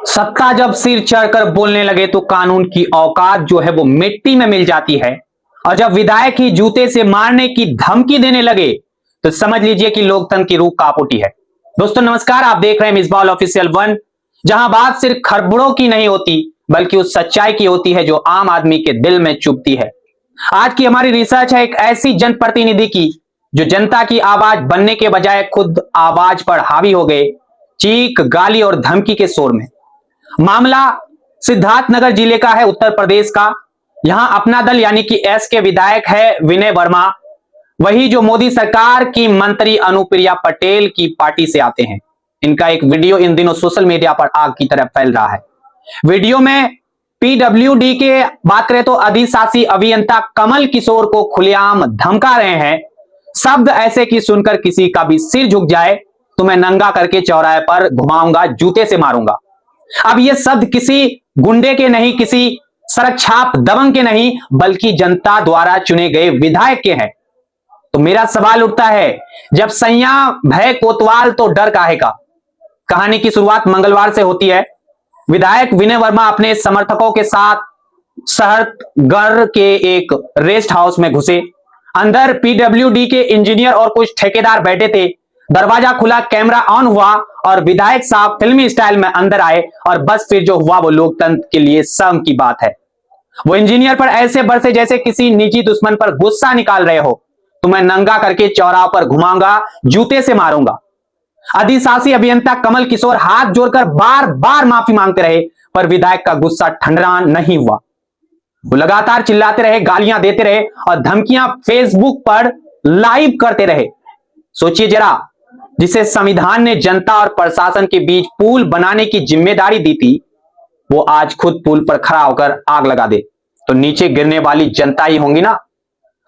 सत्ता जब सिर चढ़कर बोलने लगे तो कानून की औकात जो है वो मिट्टी में मिल जाती है। और जब विधायक ही जूते से मारने की धमकी देने लगे तो समझ लीजिए कि लोकतंत्र की रूह कांप उठी है। दोस्तों नमस्कार, आप देख रहे हैं मिसबाल ऑफिशियल 1, जहां बात सिर्फ खबरों की नहीं होती बल्कि उस सच्चाई की होती है जो आम आदमी के दिल में चुभती है। आज की हमारी रिसर्च है एक ऐसी जनप्रतिनिधि की जो जनता की आवाज बनने के बजाय खुद आवाज पर हावी हो गए, चीख, गाली और धमकी के शोर में। मामला सिद्धार्थनगर जिले का है, उत्तर प्रदेश का। यहां अपना दल यानी कि एस के विधायक है विनय वर्मा, वही जो मोदी सरकार की मंत्री अनुप्रिया पटेल की पार्टी से आते हैं। इनका एक वीडियो इन दिनों सोशल मीडिया पर आग की तरह फैल रहा है। वीडियो में पीडब्ल्यूडी के बात करें तो अधिशासी अभियंता कमल किशोर को खुलेआम धमका रहे हैं। शब्द ऐसे कि सुनकर किसी का भी सिर झुक जाए, तो मैं नंगा करके चौराहे पर घुमाऊंगा, जूते से मारूंगा। अब ये शब्द किसी गुंडे के नहीं, किसी सड़क छाप दबंग के नहीं, बल्कि जनता द्वारा चुने गए विधायक के हैं। तो मेरा सवाल उठता है, जब सैया भय कोतवाल तो डर काहे का। कहानी की शुरुआत मंगलवार से होती है। विधायक विनय वर्मा अपने समर्थकों के साथ शहरगढ़ के एक रेस्ट हाउस में घुसे। अंदर पीडब्ल्यूडी के इंजीनियर और कुछ ठेकेदार बैठे थे। दरवाजा खुला, कैमरा ऑन हुआ और विधायक साहब फिल्मी स्टाइल में अंदर आए और बस फिर जो हुआ वो लोकतंत्र के लिए शर्म की बात है। वो इंजीनियर पर ऐसे बरसे जैसे किसी निजी दुश्मन पर गुस्सा निकाल रहे हो। तो मैं नंगा करके चौराहा पर घुमाऊंगा, जूते से मारूंगा। अधिशासी अभियंता कमल किशोर हाथ जोड़कर बार बार माफी मांगते रहे, पर विधायक का गुस्सा ठंडा नहीं हुआ। वो लगातार चिल्लाते रहे, गालियां देते रहे और धमकियां फेसबुक पर लाइव करते रहे। सोचिए जरा, जिसे संविधान ने जनता और प्रशासन के बीच पुल बनाने की जिम्मेदारी दी थी, वो आज खुद पुल पर खड़ा होकर आग लगा दे, तो नीचे गिरने वाली जनता ही होंगी ना।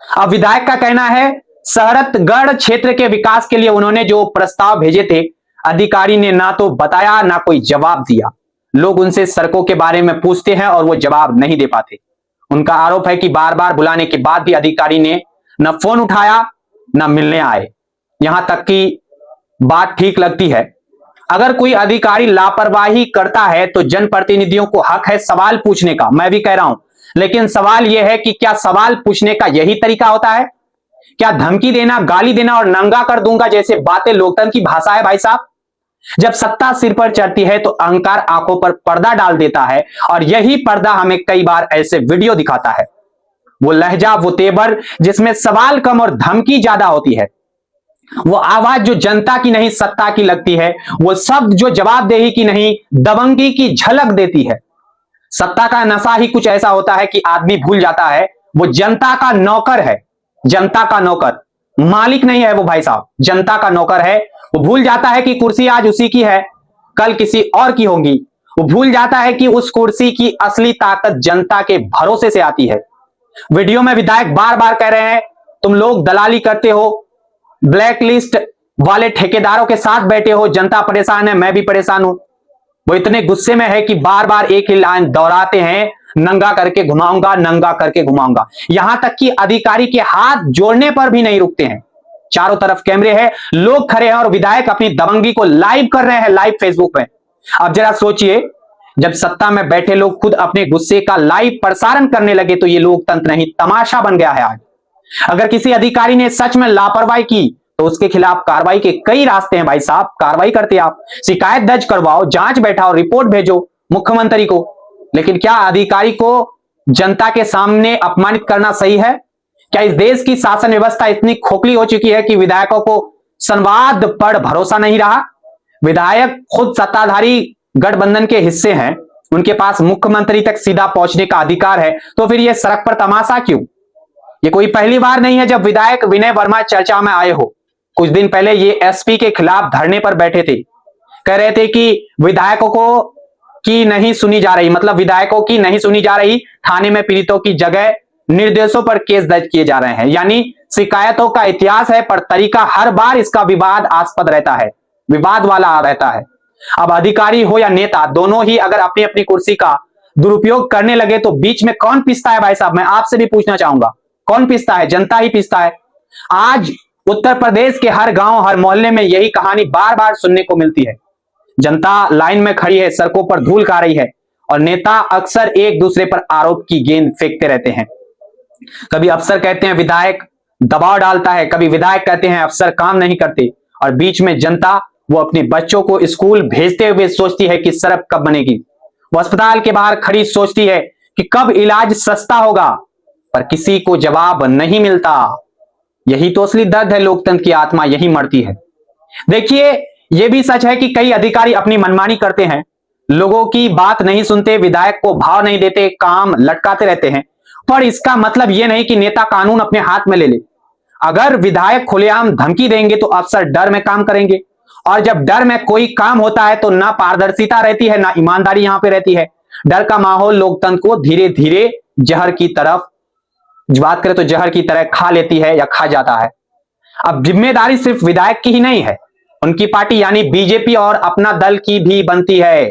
अब विधायक का कहना है, शहरतगढ़ क्षेत्र के विकास के लिए उन्होंने जो प्रस्ताव भेजे थे, अधिकारी ने ना तो बताया ना कोई जवाब दिया। लोग उनसे सड़कों के बारे में पूछते हैं और वो जवाब नहीं दे पाते। उनका आरोप है कि बार बार बुलाने के बाद भी अधिकारी ने न फोन उठाया न मिलने आए। यहां तक कि बात ठीक लगती है, अगर कोई अधिकारी लापरवाही करता है तो जनप्रतिनिधियों को हक है सवाल पूछने का, मैं भी कह रहा हूं। लेकिन सवाल यह है कि क्या सवाल पूछने का यही तरीका होता है? क्या धमकी देना, गाली देना और नंगा कर दूंगा जैसे बातें लोकतंत्र की भाषा है? भाई साहब, जब सत्ता सिर पर चढ़ती है तो अहंकार आंखों पर पर्दा डाल देता है, और यही पर्दा हमें कई बार ऐसे वीडियो दिखाता है। वो लहजा, वो तेवर जिसमें सवाल कम और धमकी ज्यादा होती है, वो आवाज जो जनता की नहीं सत्ता की लगती है, वो शब्द जो जवाबदेही की नहीं दबंगी की झलक देती है। सत्ता का नशा ही कुछ ऐसा होता है कि आदमी भूल जाता है वो जनता का नौकर है। जनता का नौकर, मालिक नहीं है वो भाई साहब, जनता का नौकर है। वो भूल जाता है कि कुर्सी आज उसी की है, कल किसी और की होगी। वो भूल जाता है कि उस कुर्सी की असली ताकत जनता के भरोसे से आती है। वीडियो में विधायक बार बार कह रहे हैं, तुम लोग दलाली करते हो, ब्लैक लिस्ट वाले ठेकेदारों के साथ बैठे हो, जनता परेशान है, मैं भी परेशान हूं। वो इतने गुस्से में है कि बार बार एक ही लाइन दोहराते हैं, नंगा करके घुमाऊंगा, नंगा करके घुमाऊंगा। यहां तक कि अधिकारी के हाथ जोड़ने पर भी नहीं रुकते हैं। चारों तरफ कैमरे हैं, लोग खड़े हैं और विधायक अपनी दबंगी को लाइव कर रहे हैं, लाइव फेसबुक पे। अब जरा सोचिए, जब सत्ता में बैठे लोग खुद अपने गुस्से का लाइव प्रसारण करने लगे तो ये लोकतंत्र नहीं तमाशा बन गया है आज। अगर किसी अधिकारी ने सच में लापरवाही की तो उसके खिलाफ कार्रवाई के कई रास्ते हैं भाई साहब। कार्रवाई करते आप, शिकायत दर्ज करवाओ, जांच बैठाओ, रिपोर्ट भेजो मुख्यमंत्री को। लेकिन क्या अधिकारी को जनता के सामने अपमानित करना सही है? क्या इस देश की शासन व्यवस्था इतनी खोखली हो चुकी है कि विधायकों को संवाद पर भरोसा नहीं रहा? विधायक खुद सत्ताधारी गठबंधन के हिस्से हैं, उनके पास मुख्यमंत्री तक सीधा पहुंचने का अधिकार है, तो फिर यह सड़क पर तमाशा क्यों? ये कोई पहली बार नहीं है जब विधायक विनय वर्मा चर्चा में आए हो। कुछ दिन पहले ये एसपी के खिलाफ धरने पर बैठे थे, कह रहे थे कि विधायकों को की नहीं सुनी जा रही, मतलब विधायकों की नहीं सुनी जा रही, थाने में पीड़ितों की जगह निर्दोषों पर केस दर्ज किए जा रहे हैं। यानी शिकायतों का इतिहास है, पर तरीका हर बार इसका विवादास्पद रहता है, विवाद वाला रहता है। अब अधिकारी हो या नेता, दोनों ही अगर अपनी अपनी कुर्सी का दुरुपयोग करने लगे तो बीच में कौन पिसता है? भाई साहब, मैं आपसे भी पूछना चाहूंगा, कौन पिसता है? जनता ही पिसता है। आज उत्तर प्रदेश के हर गांव, हर मोहल्ले में यही कहानी बार बार सुनने को मिलती है। जनता लाइन में खड़ी है, सड़कों पर धूल खा रही है और नेता अक्सर एक दूसरे पर आरोप की गेंद फेंकते रहते हैं। कभी अफसर कहते हैं विधायक दबाव डालता है, कभी विधायक कहते हैं अफसर काम नहीं करते, और बीच में जनता वो अपने बच्चों को स्कूल भेजते हुए सोचती है कि सड़क कब बनेगी। वो अस्पताल के बाहर खड़ी सोचती है कि कब इलाज सस्ता होगा, पर किसी को जवाब नहीं मिलता। यही तो असली दर्द है, लोकतंत्र की आत्मा यही मरती है। देखिए, यह भी सच है कि कई अधिकारी अपनी मनमानी करते हैं, लोगों की बात नहीं सुनते, विधायक को भाव नहीं देते, काम लटकाते रहते हैं। पर इसका मतलब यह नहीं कि नेता कानून अपने हाथ में ले ले। अगर विधायक खुलेआम धमकी देंगे तो अफसर डर में काम करेंगे, और जब डर में कोई काम होता है तो ना पारदर्शिता रहती है, ना ईमानदारी यहां पे रहती है। डर का माहौल लोकतंत्र को धीरे धीरे जहर की तरफ, बात करें तो जहर की तरह खा लेती है या खा जाता है। अब जिम्मेदारी सिर्फ विधायक की ही नहीं है, उनकी पार्टी यानी बीजेपी और अपना दल की भी बनती है,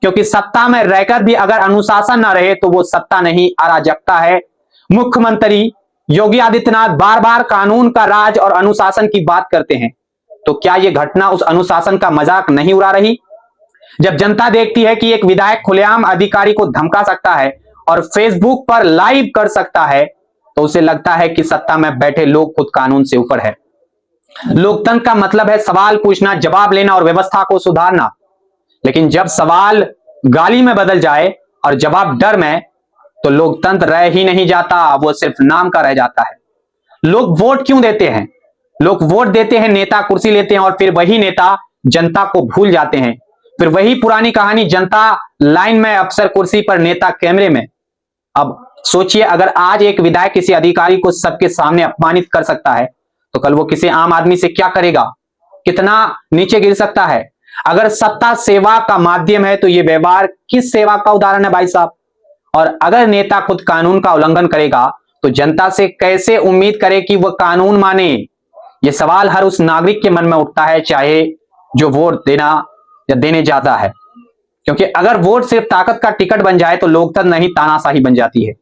क्योंकि सत्ता में रहकर भी अगर अनुशासन न रहे तो वो सत्ता नहीं, अराजकता है। मुख्यमंत्री योगी आदित्यनाथ बार बार कानून का राज और अनुशासन की बात करते हैं, तो क्या यह घटना उस अनुशासन का मजाक नहीं उड़ा रही? जब जनता देखती है कि एक विधायक खुलेआम अधिकारी को धमका सकता है और फेसबुक पर लाइव कर सकता है, तो उसे लगता है कि सत्ता में बैठे लोग खुद कानून से ऊपर है। लोकतंत्र का मतलब है सवाल पूछना, जवाब लेना और व्यवस्था को सुधारना। लेकिन जब सवाल गाली में बदल जाए और जवाब डर में, तो लोकतंत्र रह ही नहीं जाता, वो सिर्फ नाम का रह जाता है। लोग वोट क्यों देते हैं? लोग वोट देते हैं, नेता कुर्सी लेते हैं और फिर वही नेता जनता को भूल जाते हैं। फिर वही पुरानी कहानी, जनता लाइन में, अफसर कुर्सी पर, नेता कैमरे में। अब सोचिए, अगर आज एक विधायक किसी अधिकारी को सबके सामने अपमानित कर सकता है, तो कल वो किसी आम आदमी से क्या करेगा? कितना नीचे गिर सकता है। अगर सत्ता सेवा का माध्यम है तो ये व्यवहार किस सेवा का उदाहरण है भाई साहब? और अगर नेता खुद कानून का उल्लंघन करेगा तो जनता से कैसे उम्मीद करे कि वह कानून माने? यह सवाल हर उस नागरिक के मन में उठता है, चाहे जो वोट देना या देने जाता है। क्योंकि अगर वोट सिर्फ ताकत का टिकट बन जाए तो लोकतंत्र नहीं, तानाशाही बन जाती है।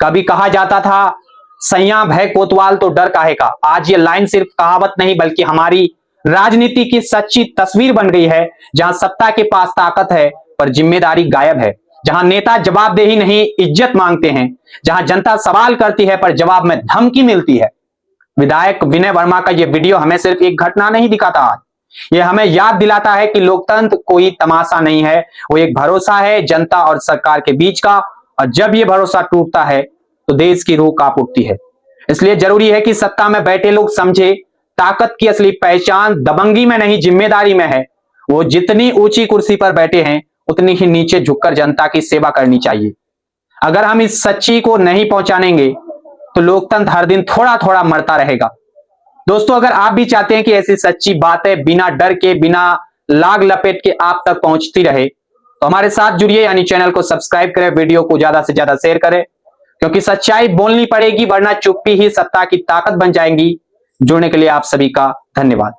कभी कहा जाता था, सैया भय कोतवाल तो डर काहे का। आज ये लाइन सिर्फ कहावत नहीं बल्कि हमारी राजनीति की सच्ची तस्वीर बन गई है, जहां सत्ता के पास ताकत है पर जिम्मेदारी गायब है, जहां नेता जवाबदेही नहीं इज्जत मांगते हैं, जहां जनता सवाल करती है पर जवाब में धमकी मिलती है। विधायक विनय वर्मा का यह वीडियो हमें सिर्फ एक घटना नहीं दिखाता, यह हमें याद दिलाता है कि लोकतंत्र कोई तमाशा नहीं है, वो एक भरोसा है जनता और सरकार के बीच का। और जब यह भरोसा टूटता है तो देश की रूह कांप उठती है। इसलिए जरूरी है कि सत्ता में बैठे लोग समझे, ताकत की असली पहचान दबंगी में नहीं, जिम्मेदारी में है। वो जितनी ऊंची कुर्सी पर बैठे हैं उतनी ही नीचे झुककर जनता की सेवा करनी चाहिए। अगर हम इस सच्ची को नहीं पहचानेंगे तो लोकतंत्र हर दिन थोड़ा थोड़ा मरता रहेगा। दोस्तों, अगर आप भी चाहते हैं कि ऐसी सच्ची बातें बिना डर के, बिना लाग लपेट के आप तक पहुंचती रहे, तो हमारे साथ जुड़िए, यानी चैनल को सब्सक्राइब करें, वीडियो को ज्यादा से ज्यादा शेयर करें, क्योंकि सच्चाई बोलनी पड़ेगी, वरना चुप्पी ही सत्ता की ताकत बन जाएंगी। जुड़ने के लिए आप सभी का धन्यवाद।